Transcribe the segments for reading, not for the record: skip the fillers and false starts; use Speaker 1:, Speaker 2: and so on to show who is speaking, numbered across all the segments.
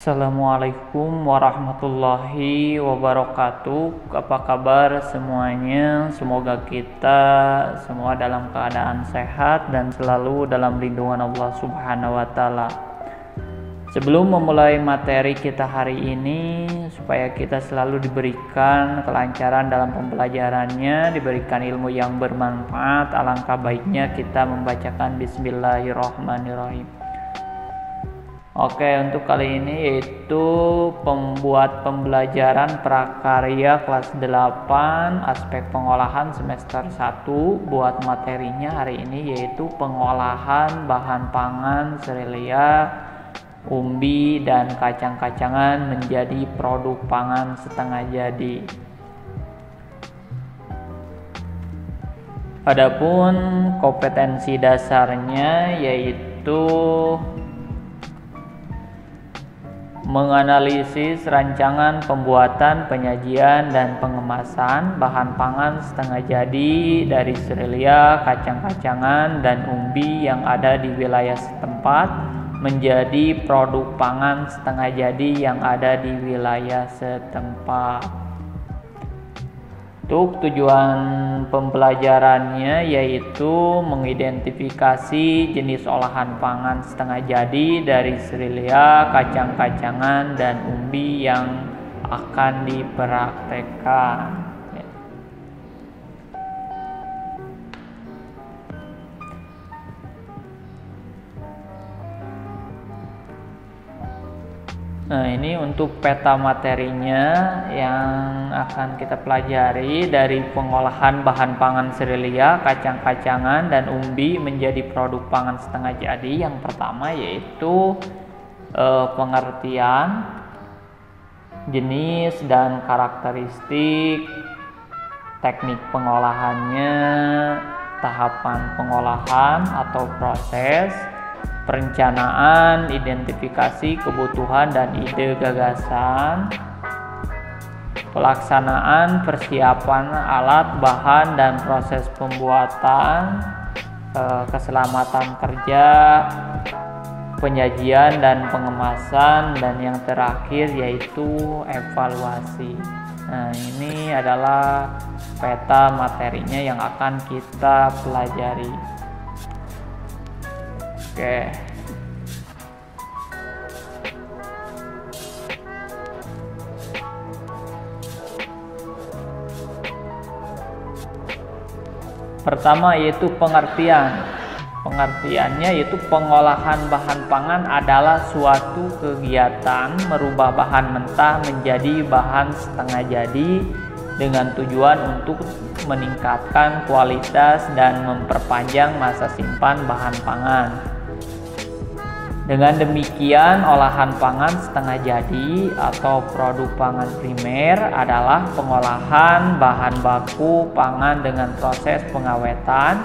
Speaker 1: Assalamualaikum warahmatullahi wabarakatuh. Apa kabar semuanya? Semoga kita semua dalam keadaan sehat dan selalu dalam lindungan Allah Subhanahu wa Ta'ala. Sebelum memulai materi kita hari ini, supaya kita selalu diberikan kelancaran dalam pembelajarannya, diberikan ilmu yang bermanfaat, alangkah baiknya kita membacakan Bismillahirrahmanirrahim. Oke, untuk kali ini yaitu pembuat pembelajaran prakarya kelas 8 aspek pengolahan semester 1. Buat materinya hari ini yaitu pengolahan bahan pangan serelia, umbi, dan kacang-kacangan menjadi produk pangan setengah jadi. Adapun kompetensi dasarnya yaitu menganalisis rancangan pembuatan, penyajian, dan pengemasan bahan pangan setengah jadi dari serelia, kacang-kacangan, dan umbi yang ada di wilayah setempat menjadi produk pangan setengah jadi yang ada di wilayah setempat. Untuk tujuan pembelajarannya yaitu mengidentifikasi jenis olahan pangan setengah jadi dari serelia, kacang-kacangan, dan umbi yang akan dipraktekkan. Nah, ini untuk peta materinya yang akan kita pelajari dari pengolahan bahan pangan serelia, kacang-kacangan, dan umbi menjadi produk pangan setengah jadi. Yang pertama yaitu pengertian jenis dan karakteristik, teknik pengolahannya, tahapan pengolahan atau proses, perencanaan, identifikasi kebutuhan dan ide gagasan, pelaksanaan persiapan alat, bahan, dan proses pembuatan, keselamatan kerja, penyajian dan pengemasan, dan yang terakhir yaitu evaluasi. Nah, ini adalah peta materinya yang akan kita pelajari. Oke. Pertama yaitu pengertian. Pengertiannya yaitu pengolahan bahan pangan adalah suatu kegiatan merubah bahan mentah menjadi bahan setengah jadi dengan tujuan untuk meningkatkan kualitas dan memperpanjang masa simpan bahan pangan. Dengan demikian, olahan pangan setengah jadi atau produk pangan primer adalah pengolahan bahan baku pangan dengan proses pengawetan,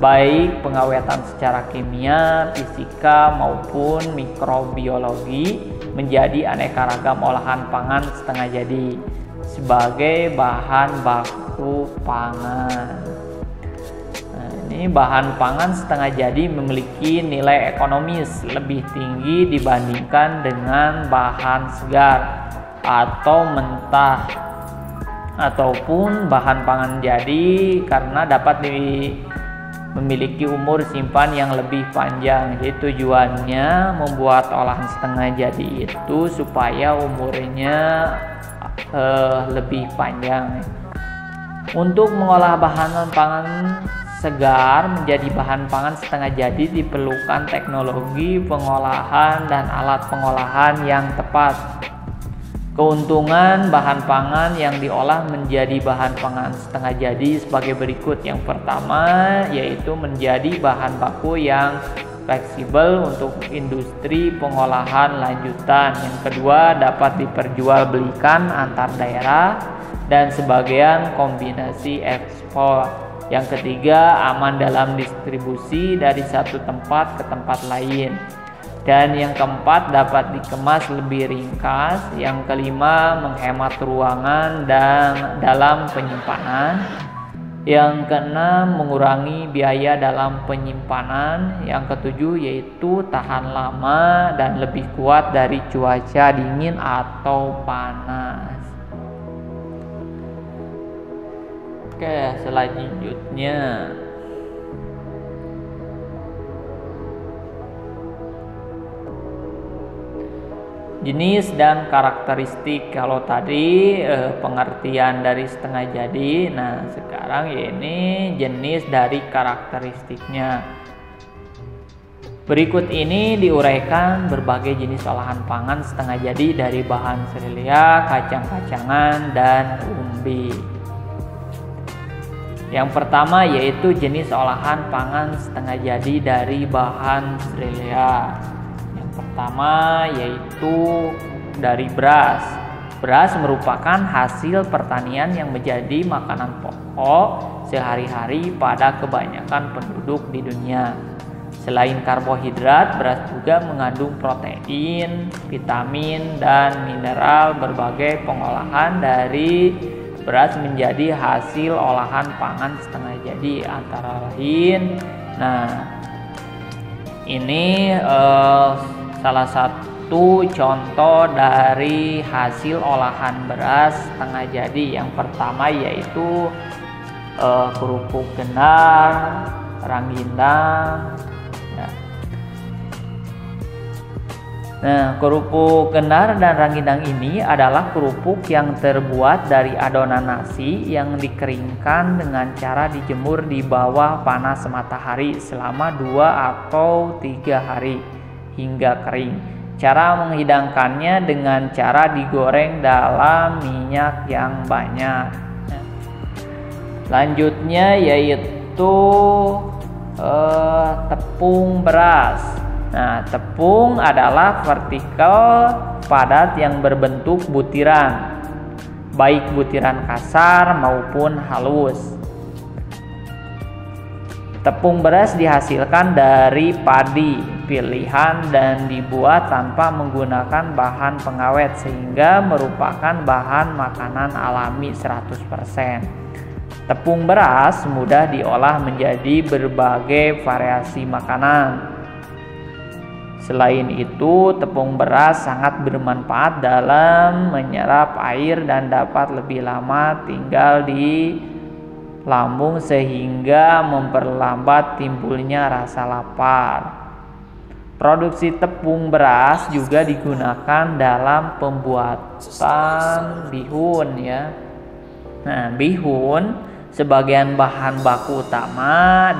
Speaker 1: baik pengawetan secara kimia, fisika, maupun mikrobiologi menjadi aneka ragam olahan pangan setengah jadi sebagai bahan baku pangan. Nah, ini bahan pangan setengah jadi memiliki nilai ekonomis lebih tinggi dibandingkan dengan bahan segar atau mentah ataupun bahan pangan jadi karena dapat memiliki umur simpan yang lebih panjang. Jadi tujuannya membuat olahan setengah jadi itu supaya umurnya lebih panjang. Untuk mengolah bahan pangan segar menjadi bahan pangan setengah jadi diperlukan teknologi pengolahan dan alat pengolahan yang tepat. Keuntungan bahan pangan yang diolah menjadi bahan pangan setengah jadi sebagai berikut. Yang pertama yaitu menjadi bahan baku yang fleksibel untuk industri pengolahan lanjutan. Yang kedua, dapat diperjualbelikan antar daerah dan sebagian kombinasi ekspor. Yang ketiga, aman dalam distribusi dari satu tempat ke tempat lain. Dan yang keempat, dapat dikemas lebih ringkas. Yang kelima, menghemat ruangan dan dalam penyimpanan. Yang keenam, mengurangi biaya dalam penyimpanan. Yang ketujuh yaitu tahan lama dan lebih kuat dari cuaca dingin atau panas. Oke, selanjutnya jenis dan karakteristik. Kalau tadi pengertian dari setengah jadi, nah sekarang ya ini jenis dari karakteristiknya. Berikut ini diuraikan berbagai jenis olahan pangan setengah jadi dari bahan serelia, kacang-kacangan, dan umbi. Yang pertama yaitu jenis olahan pangan setengah jadi dari bahan serelia. Yang pertama yaitu dari beras. Beras merupakan hasil pertanian yang menjadi makanan pokok sehari-hari pada kebanyakan penduduk di dunia. Selain karbohidrat, beras juga mengandung protein, vitamin, dan mineral. Berbagai pengolahan dari beras menjadi hasil olahan pangan setengah jadi, antara lain. Nah, ini salah satu contoh dari hasil olahan beras setengah jadi. Yang pertama yaitu kerupuk gendang, ranginang. Nah, kerupuk gendang dan ranginang ini adalah kerupuk yang terbuat dari adonan nasi yang dikeringkan dengan cara dijemur di bawah panas matahari selama 2 atau 3 hari hingga kering. Cara menghidangkannya dengan cara digoreng dalam minyak yang banyak. Nah, selanjutnya yaitu tepung beras. Nah, tepung adalah vertikal padat yang berbentuk butiran, baik butiran kasar maupun halus. Tepung beras dihasilkan dari padi pilihan dan dibuat tanpa menggunakan bahan pengawet sehingga merupakan bahan makanan alami 100%. Tepung beras mudah diolah menjadi berbagai variasi makanan. Selain itu, tepung beras sangat bermanfaat dalam menyerap air dan dapat lebih lama tinggal di lambung sehingga memperlambat timbulnya rasa lapar. Produksi tepung beras juga digunakan dalam pembuatan bihun ya. Nah, bihun sebagian bahan baku utama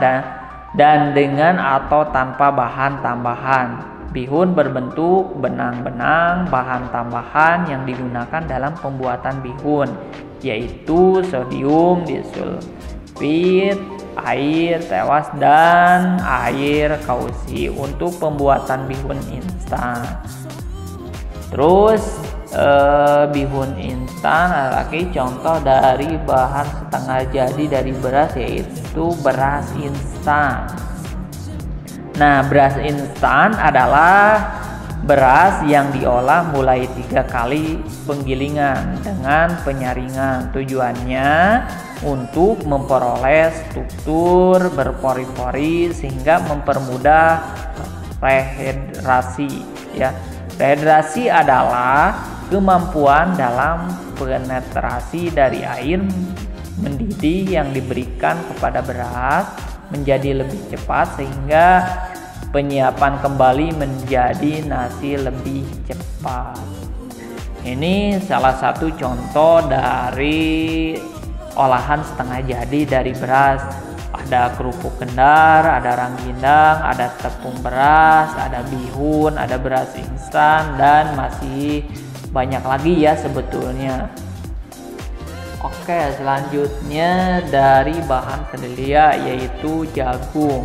Speaker 1: dan dengan atau tanpa bahan tambahan. Bihun berbentuk benang-benang. Bahan tambahan yang digunakan dalam pembuatan bihun yaitu sodium disulfit, air tewas, dan air kausi untuk pembuatan bihun instan. Terus bihun instan adalah contoh dari bahan setengah jadi dari beras yaitu beras instan. Nah, beras instan adalah beras yang diolah mulai 3 kali penggilingan dengan penyaringan. Tujuannya untuk memperoleh struktur berpori-pori sehingga mempermudah rehidrasi ya. Rehidrasi adalah kemampuan dalam penetrasi dari air mendidih yang diberikan kepada beras menjadi lebih cepat sehingga penyiapan kembali menjadi nasi lebih cepat. Ini salah satu contoh dari olahan setengah jadi dari beras. Ada kerupuk gendar, ada ranginang, ada tepung beras, ada bihun, ada beras instan, dan masih banyak lagi ya sebetulnya. Oke, selanjutnya dari bahan serelia yaitu jagung.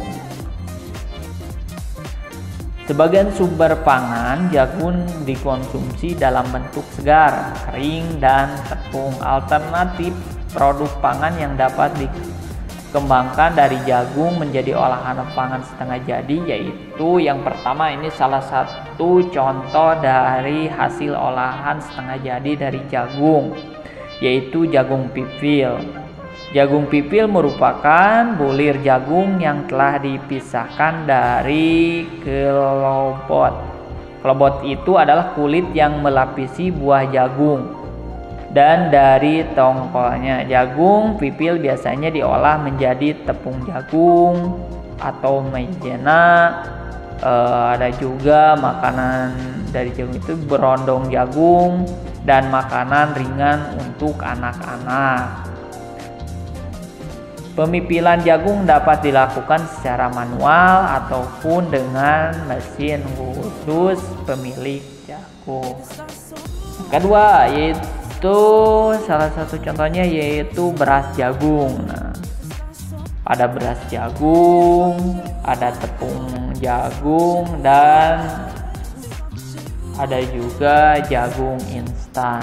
Speaker 1: Sebagian sumber pangan, jagung dikonsumsi dalam bentuk segar, kering, dan tepung. Alternatif produk pangan yang dapat dikembangkan dari jagung menjadi olahan pangan setengah jadi yaitu yang pertama, ini salah satu contoh dari hasil olahan setengah jadi dari jagung, yaitu jagung pipil. Jagung pipil merupakan bulir jagung yang telah dipisahkan dari kelobot. Kelobot itu adalah kulit yang melapisi buah jagung. Dan dari tongkolnya. Jagung pipil biasanya diolah menjadi tepung jagung atau maizena. Ada juga makanan dari jagung itu berondong jagung dan makanan ringan untuk anak-anak. Pemipilan jagung dapat dilakukan secara manual ataupun dengan mesin khusus pemilik jagung. Kedua yaitu salah satu contohnya yaitu beras jagung. Nah, ada beras jagung, ada tepung jagung, dan ada juga jagung instan.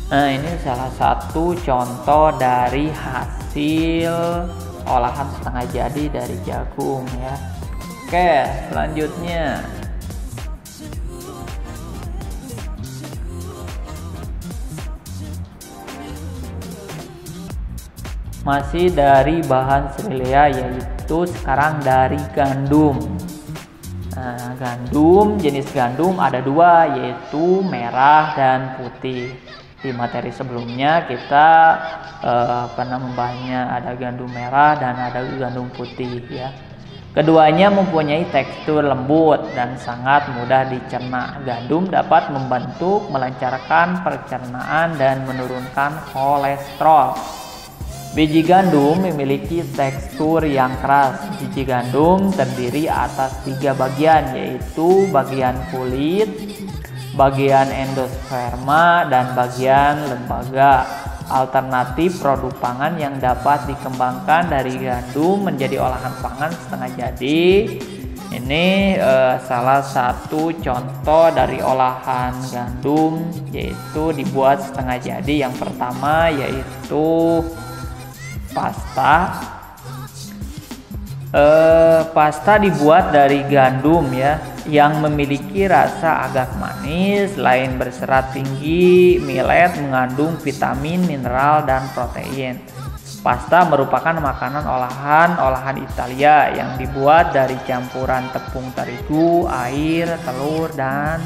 Speaker 1: Nah, ini salah satu contoh dari hasil olahan setengah jadi dari jagung ya. Oke, selanjutnya masih dari bahan cerealia, yaitu sekarang dari gandum. Nah, jenis gandum ada dua, yaitu merah dan putih. Di materi sebelumnya kita pernah membahasnya, ada gandum merah dan ada gandum putih ya. Keduanya mempunyai tekstur lembut dan sangat mudah dicerna. Gandum dapat membantu melancarkan pencernaan dan menurunkan kolesterol. Biji gandum memiliki tekstur yang keras. Biji gandum terdiri atas 3 bagian, yaitu bagian kulit, bagian endosperma, dan bagian lembaga. Alternatif produk pangan yang dapat dikembangkan dari gandum menjadi olahan pangan setengah jadi. Ini salah satu contoh dari olahan gandum, yaitu dibuat setengah jadi. Yang pertama yaitu pasta. Pasta dibuat dari gandum ya, yang memiliki rasa agak manis. Selain berserat tinggi, millet mengandung vitamin, mineral, dan protein. Pasta merupakan makanan olahan Italia yang dibuat dari campuran tepung terigu, air, telur, dan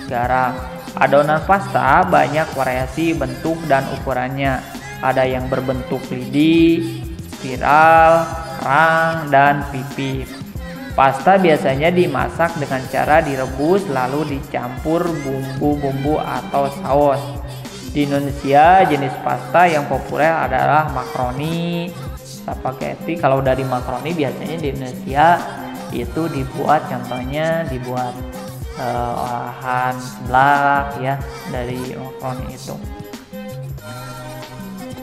Speaker 1: garam. Adonan pasta banyak variasi bentuk dan ukurannya. Ada yang berbentuk lidi, spiral, kerang, dan pipih. Pasta biasanya dimasak dengan cara direbus lalu dicampur bumbu-bumbu atau saus. Di Indonesia, jenis pasta yang populer adalah makaroni, spaghetti. Kalau dari makaroni biasanya di Indonesia itu dibuat, contohnya dibuat olahan seblak ya, dari makaroni itu.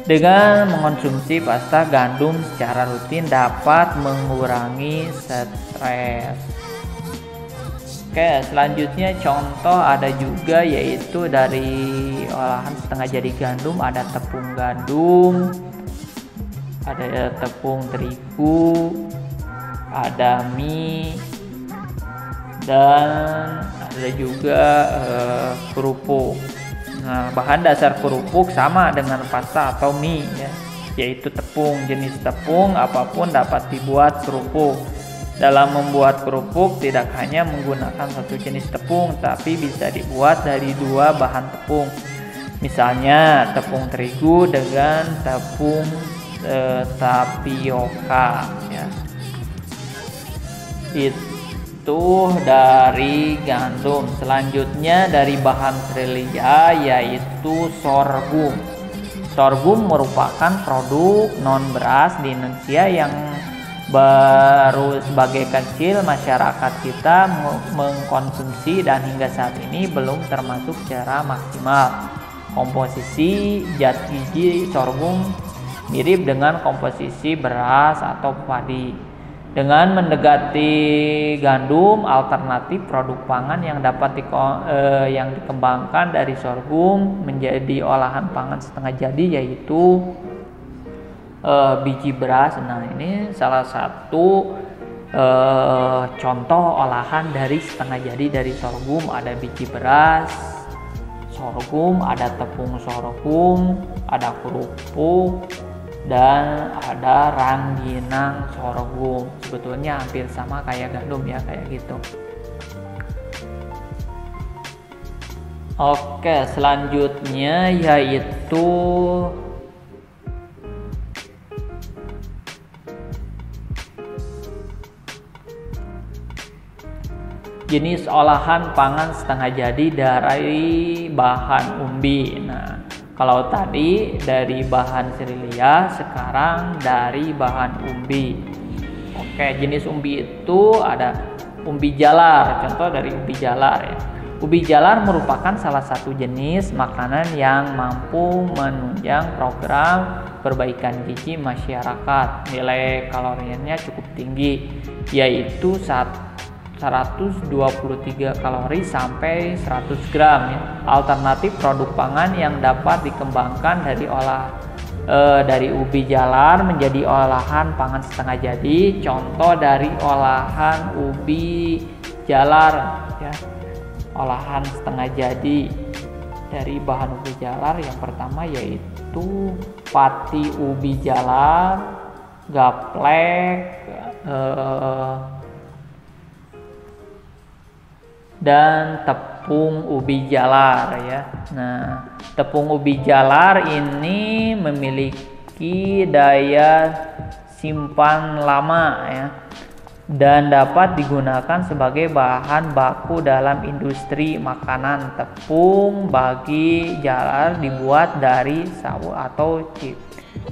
Speaker 1: Dengan mengonsumsi pasta gandum secara rutin dapat mengurangi stres. Oke, selanjutnya contoh ada juga, yaitu dari olahan setengah jadi gandum. Ada tepung gandum, ada tepung terigu, ada mie, dan ada juga kerupuk. Nah, bahan dasar kerupuk sama dengan pasta atau mie ya, yaitu tepung. Jenis tepung apapun dapat dibuat kerupuk. Dalam membuat kerupuk tidak hanya menggunakan satu jenis tepung, tapi bisa dibuat dari 2 bahan tepung. Misalnya tepung terigu dengan tepung tapioka ya. Itu dari gandum. Selanjutnya dari bahan cerealia, yaitu sorghum. Sorghum merupakan produk non beras di Indonesia yang baru sebagai kecil masyarakat kita mengkonsumsi, dan hingga saat ini belum termasuk secara maksimal. Komposisi zat gizi sorghum mirip dengan komposisi beras atau padi. Dengan mendekati gandum, alternatif produk pangan yang dapat yang dikembangkan dari sorghum menjadi olahan pangan setengah jadi, yaitu biji beras. Nah, ini salah satu contoh olahan dari setengah jadi dari sorghum. Ada biji beras, sorghum, ada tepung sorghum, ada kerupuk, dan ada rangginang sorghum. Sebetulnya hampir sama kayak gandum ya, kayak gitu. Oke, selanjutnya yaitu jenis olahan pangan setengah jadi dari bahan umbi. Nah, kalau tadi dari bahan sirilia, sekarang dari bahan umbi. Oke, jenis umbi itu ada umbi jalar, contoh dari umbi jalar ya. Ubi jalar merupakan salah satu jenis makanan yang mampu menunjang program perbaikan gizi masyarakat. Nilai kalorinya cukup tinggi, yaitu 123 kalori sampai 100 gram ya. Alternatif produk pangan yang dapat dikembangkan dari ubi jalar menjadi olahan pangan setengah jadi. Contoh dari olahan ubi jalar ya. Olahan setengah jadi dari bahan ubi jalar yang pertama yaitu pati ubi jalar, gaplek, dan tepung ubi jalar ya. Nah, tepung ubi jalar ini memiliki daya simpan lama ya, dan dapat digunakan sebagai bahan baku dalam industri makanan. Tepung bagi jalar dibuat dari sawu atau chip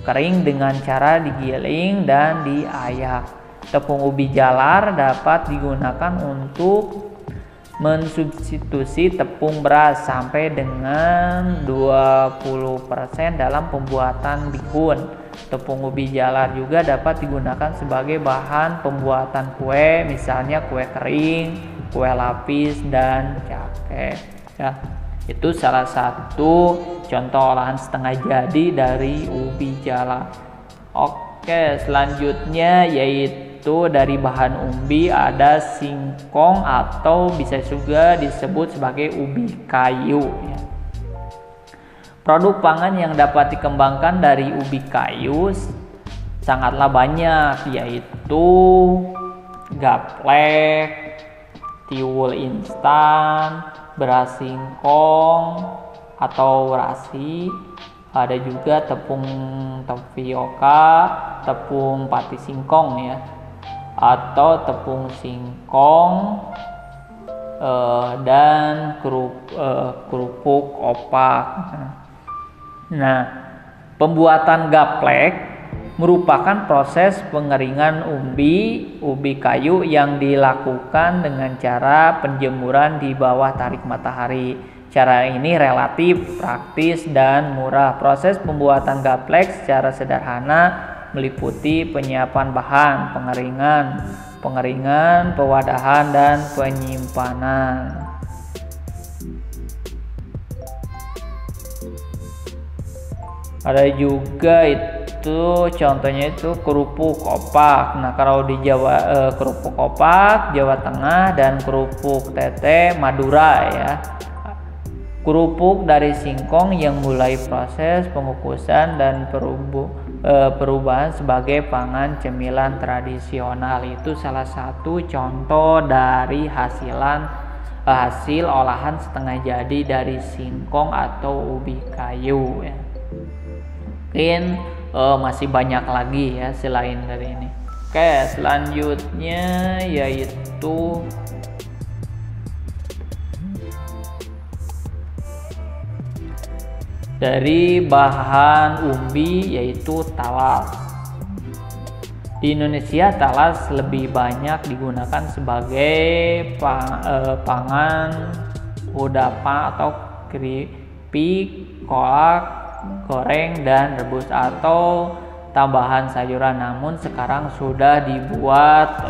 Speaker 1: kering dengan cara digiling dan diayak. Tepung ubi jalar dapat digunakan untuk mensubstitusi tepung beras sampai dengan 20% dalam pembuatan bihun. Tepung ubi jalar juga dapat digunakan sebagai bahan pembuatan kue, misalnya kue kering, kue lapis, dan cake ya. Itu salah satu contoh olahan setengah jadi dari ubi jalar. Oke, selanjutnya yaitu dari bahan umbi ada singkong atau bisa juga disebut sebagai ubi kayu ya. Produk pangan yang dapat dikembangkan dari ubi kayu sangatlah banyak, yaitu gaplek, tiwul instan, beras singkong atau rasi, ada juga tepung tapioka, tepung pati singkong ya, atau tepung singkong, dan kerupuk opak. Nah, pembuatan gaplek merupakan proses pengeringan ubi kayu yang dilakukan dengan cara penjemuran di bawah terik matahari. Cara ini relatif praktis dan murah. Proses pembuatan gaplek secara sederhana meliputi penyiapan bahan, pengeringan, pewadahan, dan penyimpanan. Ada juga itu contohnya itu kerupuk opak. Nah, kalau di Jawa kerupuk opak Jawa Tengah dan kerupuk tete Madura ya. Kerupuk dari singkong yang mulai proses pengukusan dan perubahan sebagai pangan cemilan tradisional. Itu salah satu contoh dari hasil olahan setengah jadi dari singkong atau ubi kayu ya. Mungkin masih banyak lagi ya selain dari ini. Oke, selanjutnya yaitu dari bahan umbi yaitu talas. Di Indonesia talas lebih banyak digunakan sebagai pangan kudapan atau keripik, kolak, goreng, dan rebus atau tambahan sayuran. Namun sekarang sudah dibuat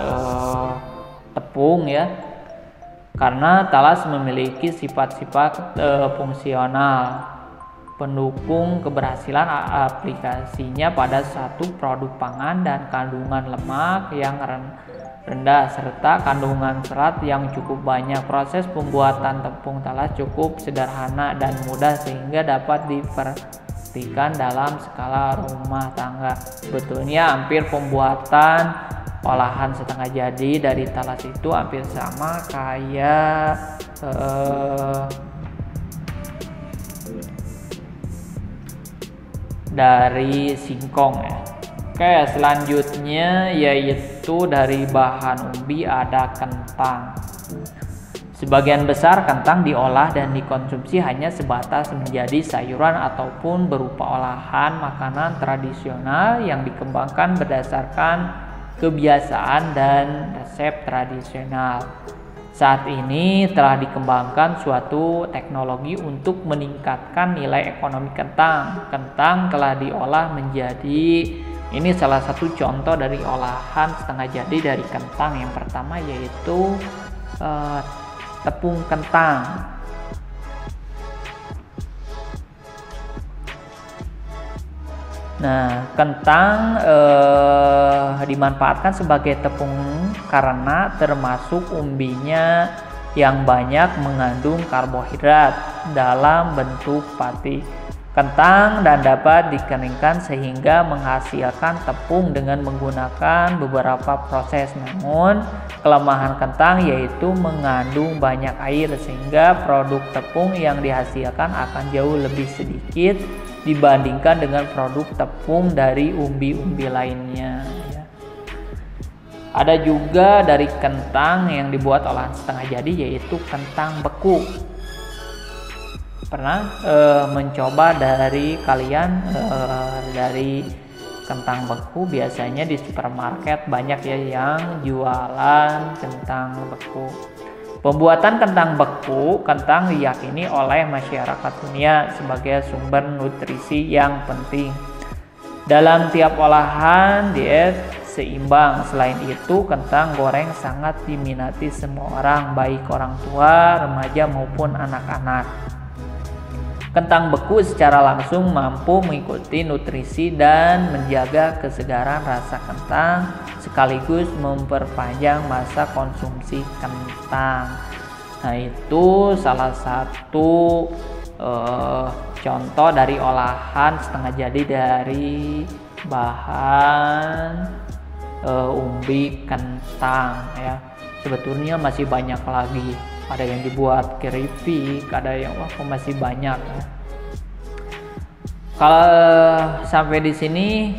Speaker 1: tepung ya, karena talas memiliki sifat-sifat fungsional pendukung keberhasilan aplikasinya pada satu produk pangan dan kandungan lemak yang rendah serta kandungan serat yang cukup banyak. Proses pembuatan tepung talas cukup sederhana dan mudah sehingga dapat diperhatikan dalam skala rumah tangga. Sebetulnya hampir pembuatan olahan setengah jadi dari talas itu hampir sama kayak dari singkong ya. Oke, selanjutnya yaitu dari bahan umbi ada kentang. Sebagian besar kentang diolah dan dikonsumsi hanya sebatas menjadi sayuran ataupun berupa olahan makanan tradisional yang dikembangkan berdasarkan kebiasaan dan resep tradisional. Saat ini telah dikembangkan suatu teknologi untuk meningkatkan nilai ekonomi kentang. Kentang telah diolah menjadi, ini salah satu contoh dari olahan setengah jadi dari kentang. Yang pertama yaitu tepung kentang. Nah, kentang dimanfaatkan sebagai tepung karena termasuk umbinya yang banyak mengandung karbohidrat dalam bentuk pati kentang dan dapat dikeringkan sehingga menghasilkan tepung dengan menggunakan beberapa proses. Namun, kelemahan kentang yaitu mengandung banyak air sehingga produk tepung yang dihasilkan akan jauh lebih sedikit dibandingkan dengan produk tepung dari umbi-umbi lainnya. Ada juga dari kentang yang dibuat olahan setengah jadi yaitu kentang beku. Pernah mencoba dari kalian dari kentang beku? Biasanya di supermarket banyak ya yang jualan kentang beku. Pembuatan kentang beku, kentang diyakini oleh masyarakat dunia sebagai sumber nutrisi yang penting dalam tiap olahan diet seimbang. Selain itu, kentang goreng sangat diminati semua orang, baik orang tua, remaja maupun anak-anak. Kentang beku secara langsung mampu mengikuti nutrisi dan menjaga kesegaran rasa kentang sekaligus memperpanjang masa konsumsi kentang. Nah, itu salah satu contoh dari olahan setengah jadi dari bahan umbi kentang ya. Sebetulnya masih banyak lagi. Ada yang dibuat keripik, ada yang masih banyak ya. Kalau sampai di sini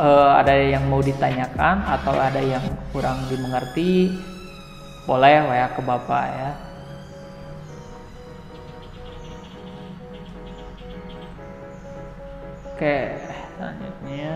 Speaker 1: ada yang mau ditanyakan atau ada yang kurang dimengerti, boleh WA ke Bapak ya. Oke, selanjutnya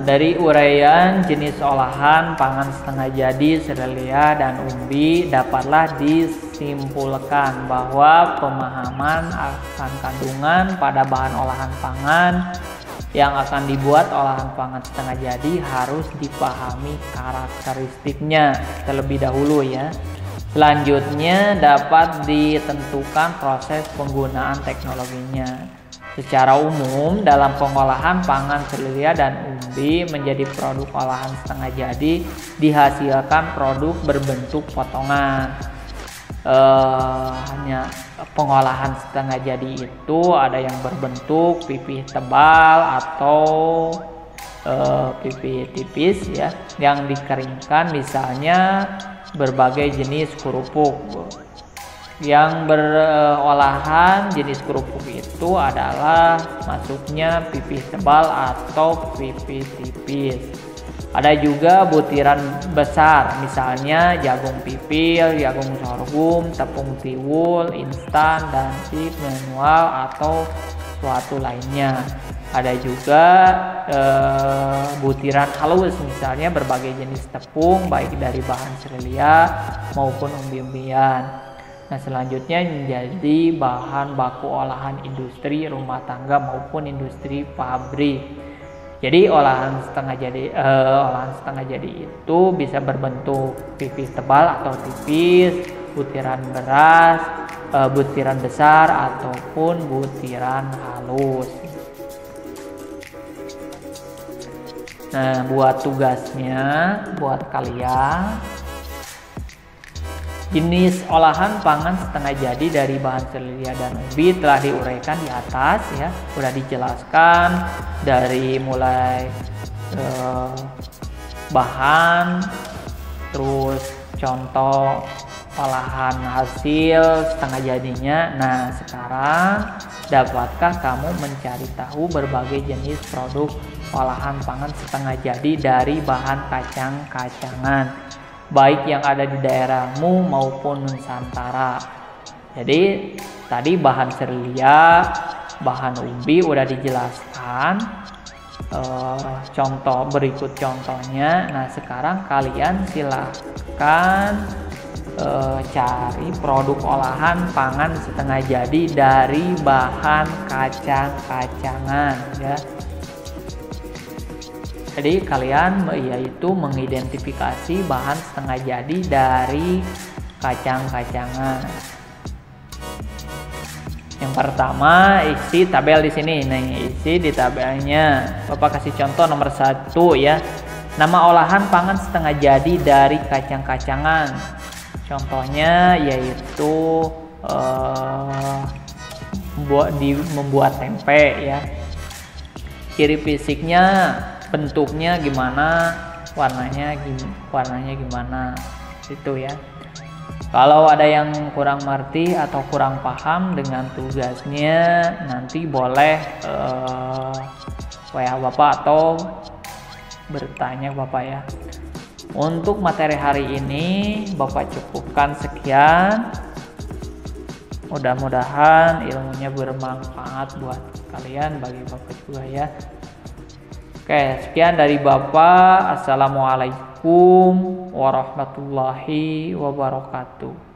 Speaker 1: dari uraian jenis olahan pangan setengah jadi, serelia, dan umbi dapatlah disimpulkan bahwa pemahaman akan kandungan pada bahan olahan pangan yang akan dibuat olahan pangan setengah jadi harus dipahami karakteristiknya terlebih dahulu ya. Selanjutnya dapat ditentukan proses penggunaan teknologinya. Secara umum dalam pengolahan pangan serelia dan umbi menjadi produk olahan setengah jadi dihasilkan produk berbentuk potongan. Hanya pengolahan setengah jadi itu ada yang berbentuk pipih tebal atau pipih tipis ya, yang dikeringkan, misalnya berbagai jenis kerupuk. Yang berolahan jenis kerupuk itu adalah masuknya pipih tebal atau pipih tipis. Ada juga butiran besar, misalnya jagung pipil, jagung sorghum, tepung tiwul, instan, dan chip manual atau suatu lainnya. Ada juga butiran halus, misalnya berbagai jenis tepung baik dari bahan serelia maupun umbi-umbian. Nah, selanjutnya menjadi bahan baku olahan industri rumah tangga maupun industri pabrik. Jadi olahan setengah jadi itu bisa berbentuk pipih tebal atau tipis, butiran beras, butiran besar ataupun butiran halus. Nah, buat tugasnya buat kalian, jenis olahan pangan setengah jadi dari bahan selilia dan ubi telah diuraikan di atas ya, sudah dijelaskan dari mulai bahan, terus contoh olahan hasil setengah jadinya. Nah, sekarang dapatkah kamu mencari tahu berbagai jenis produk olahan pangan setengah jadi dari bahan kacang-kacangan, baik yang ada di daerahmu maupun Nusantara? Jadi tadi bahan selilia, bahan ubi udah dijelaskan, contoh berikut contohnya. Nah, sekarang kalian silahkan cari produk olahan pangan setengah jadi dari bahan kacang-kacangan ya. Jadi kalian yaitu mengidentifikasi bahan setengah jadi dari kacang-kacangan. Yang pertama, isi tabel di sini. Nih, isi di tabelnya. Bapak kasih contoh nomor 1 ya. Nama olahan pangan setengah jadi dari kacang-kacangan. Contohnya yaitu membuat tempe ya. Ciri fisiknya, bentuknya gimana, warnanya gimana, itu ya. Kalau ada yang kurang mengerti atau kurang paham dengan tugasnya, nanti boleh WA Bapak atau bertanya Bapak ya. Untuk materi hari ini Bapak cukupkan sekian. Mudah-mudahan ilmunya bermanfaat buat kalian, bagi Bapak juga ya. Oke, sekian dari Bapak. Assalamualaikum warahmatullahi wabarakatuh.